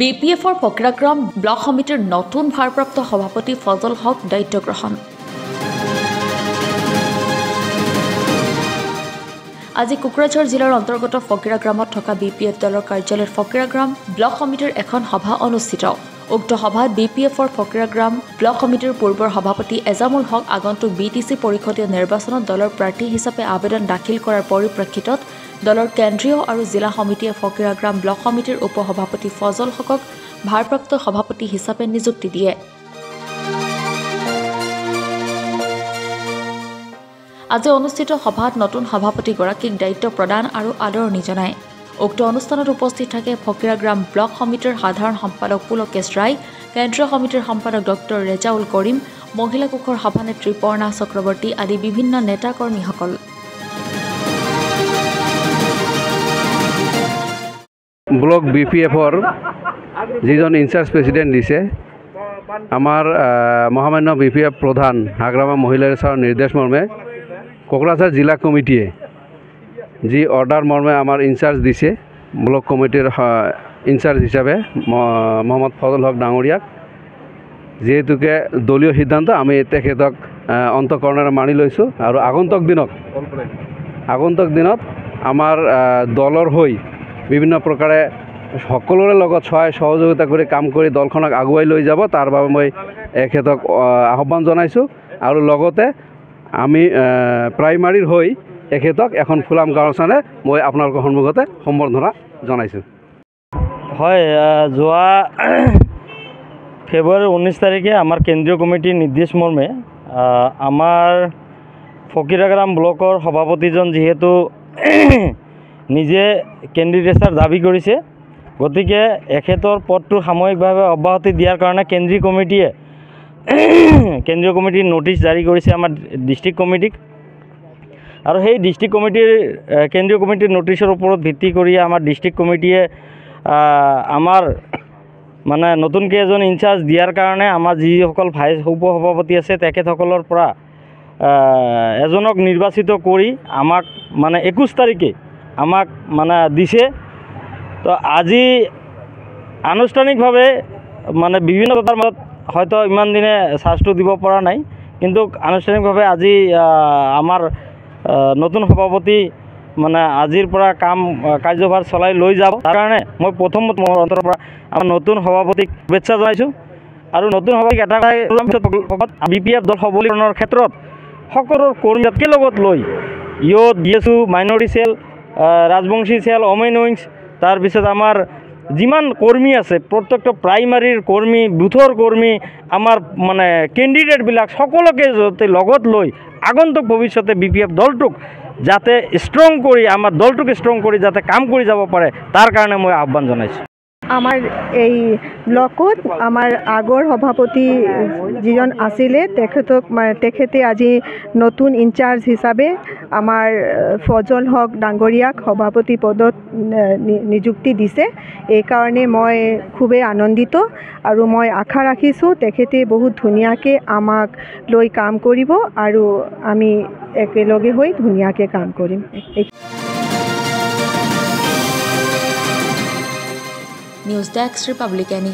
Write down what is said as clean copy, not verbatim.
বিপিএফৰ ফকিৰাগ্ৰাম ব্লক সমিতিৰ নতুন ভাৰপ্ৰাপ্ত সভাপতি ফজল হক দায়িত্ব গ্ৰহণ। আজি কোকৰাঝাৰ জিলাৰ অন্তৰ্গত ফকিৰাগ্ৰামত থকা বিপিএফ দলৰ কাৰ্যালয়ত ফকিৰাগ্ৰাম ব্লক সমিতিৰ এখন সভা অনুষ্ঠিত। উক্ত সভাত বিপিএফৰ ফকিৰাগ্ৰাম ব্লক সমিতিৰ পূৰ্বৰ সভাপতি এজামুল হক আগন্তুক বিটিচি পৰিষদীয় নিৰ্বাচনত দলৰ প্ৰাৰ্থী হিচাপে আবেদন দাখিল কৰাৰ পৰিপ্ৰেক্ষিতত দলৰ কেন্দ্ৰীয় আৰু জিলা সমিতিয়ে ফকিৰাগ্ৰাম ব্লক সমিতিৰ উপসভাপতি ফজল হকক ভাৰপ্ৰাপ্ত সভাপতি হিচাপে নিযুক্তি দিয়ে। আজি অনুষ্ঠিত সভাত নতুন সভাপতিগৰাকীক দায়িত্ব প্ৰদান আৰু আদৰণি জনায়। উক্ত অনুষ্ঠানত উপস্থিত থাকে ফকিৰাগ্ৰাম ব্লক সমিতিৰ সাধাৰণ সম্পাদক পুলকেশ ৰায়, কেন্দ্ৰীয় সমিতিৰ সম্পাদক ডক্টৰ ৰেজাউল কৰিম, মহিলা কোষৰ সভানেত্ৰী পৰ্ণা চক্ৰৱৰ্তী আদি বিভিন্ন নেতা কৰ্মীসকল। ব্লক বিপিএফৰ যিজন ইনচাৰ্জ প্ৰেচিডেণ্ট দিছে আমাৰ মহামান্য বিপিএফ প্ৰধান হাগ্ৰামা মহিলা ছাৰৰ নিৰ্দেশ মৰ্মে কোকৰাঝাৰ জিলা কমিটিয়ে যি অৰ্ডাৰ মৰ্মে আমাৰ ইনচাৰ্জ দিছে ব্লক কমিটিৰ ইনচাৰ্জ হিচাপে মহম্মদ ফজল হক ডাঙৰীয়াক, যিহেতুকে দলীয় সিদ্ধান্ত আমি তেখেতক অন্তঃকৰণেৰে মানি লৈছোঁ আৰু আগন্তুক দিনত আমাৰ দলৰ হৈ বিভিন্ন প্ৰকাৰে সকলোৰে লগত সহায় সহযোগিতা কৰি কাম কৰি দলখনক আগুৱাই লৈ যাব, তাৰ বাবে মই এখেতক আহ্বান জনাইছোঁ। আৰু লগতে আমি প্ৰাইমাৰীৰ হৈ এখেতক এখন ফুলাম গাঁৱৰ মই আপোনালোকৰ সন্মুখতে সম্বৰ্ধনা জনাইছোঁ। হয়, যোৱা ফেব্ৰুৱাৰী 19 তাৰিখে আমাৰ কেন্দ্ৰীয় কমিটিৰ নিৰ্দেশ মৰ্মে আমাৰ ফকিৰাগ্ৰাম ব্লকৰ সভাপতিজন যিহেতু নিজে কেণ্ডিডেটৰ দাবী কৰিছে, গতিকে এখেতৰ পদটো সাময়িকভাৱে অব্যাহতি দিয়াৰ কাৰণে কেন্দ্ৰীয় কমিটিৰ নোটিছ জাৰি কৰিছে আমাৰ ডিষ্ট্ৰিক্ট কমিটিক। আৰু সেই ডিষ্ট্ৰিক্ট কেন্দ্ৰীয় কমিটিৰ নোটিছৰ ওপৰত ভিত্তি কৰি আমাৰ ডিষ্ট্ৰিক্ট কমিটিয়ে আমাৰ মানে নতুনকৈ এজন ইনচাৰ্জ দিয়াৰ কাৰণে আমাৰ যিসকল উপসভাপতি আছে তেখেতসকলৰ পৰা এজনক নিৰ্বাচিত কৰি আমাক মানে 21 তাৰিখে আমাক মানে দিছে। তো আজি আনুষ্ঠানিকভাৱে মানে বিভিন্ন কথাৰ মাজত হয়তো ইমান দিনে চাৰ্জটো দিব পৰা নাই, কিন্তু আনুষ্ঠানিকভাৱে আজি আমাৰ নতুন সভাপতি মানে আজিৰ পৰা কাৰ্যভাৰ চলাই লৈ যাব। তাৰ কাৰণে মই প্ৰথমত মোৰ অন্তৰৰ পৰা আমাৰ নতুন সভাপতিক শুভেচ্ছা জনাইছোঁ। আৰু নতুন সভাপতিক এটা বিপিএফ দল সবলীকৰণৰ ক্ষেত্ৰত সকলো কৰ্মীকে লগত লৈ ইয়ত DSU minority cell, Rajbongshi cell, women wings, তাৰপিছত আমাৰ যিমান কৰ্মী আছে প্ৰত্যেকটো প্ৰাইমাৰীৰ কৰ্মী, বুথৰ কৰ্মী, আমাৰ মানে কেণ্ডিডেটবিলাক সকলোকে যাতে লগত লৈ আগন্তুক ভৱিষ্যতে বিপিএফ দলটোক যাতে ষ্ট্ৰং কৰি আমাৰ দলটোক ষ্ট্ৰং কৰি যাতে কাম কৰি যাব পাৰে, তাৰ কাৰণে মই আহ্বান জনাইছোঁ। আমাৰ এই ব্লকত আমাৰ আগৰ সভাপতি যিজন আছিলে তেখেতে আজি নতুন ইনচাৰ্জ হিচাপে আমাৰ ফজল হক ডাঙৰীয়াক সভাপতি পদত নিযুক্তি দিছে। এইকাৰণে মই খুবেই আনন্দিত আৰু মই আশা ৰাখিছোঁ তেখেতে বহুত ধুনীয়াকৈ আমাক লৈ কাম কৰিব আৰু আমি একেলগে হৈ ধুনীয়াকৈ কাম কৰিম। News desk ৰিপাব্লিকানী।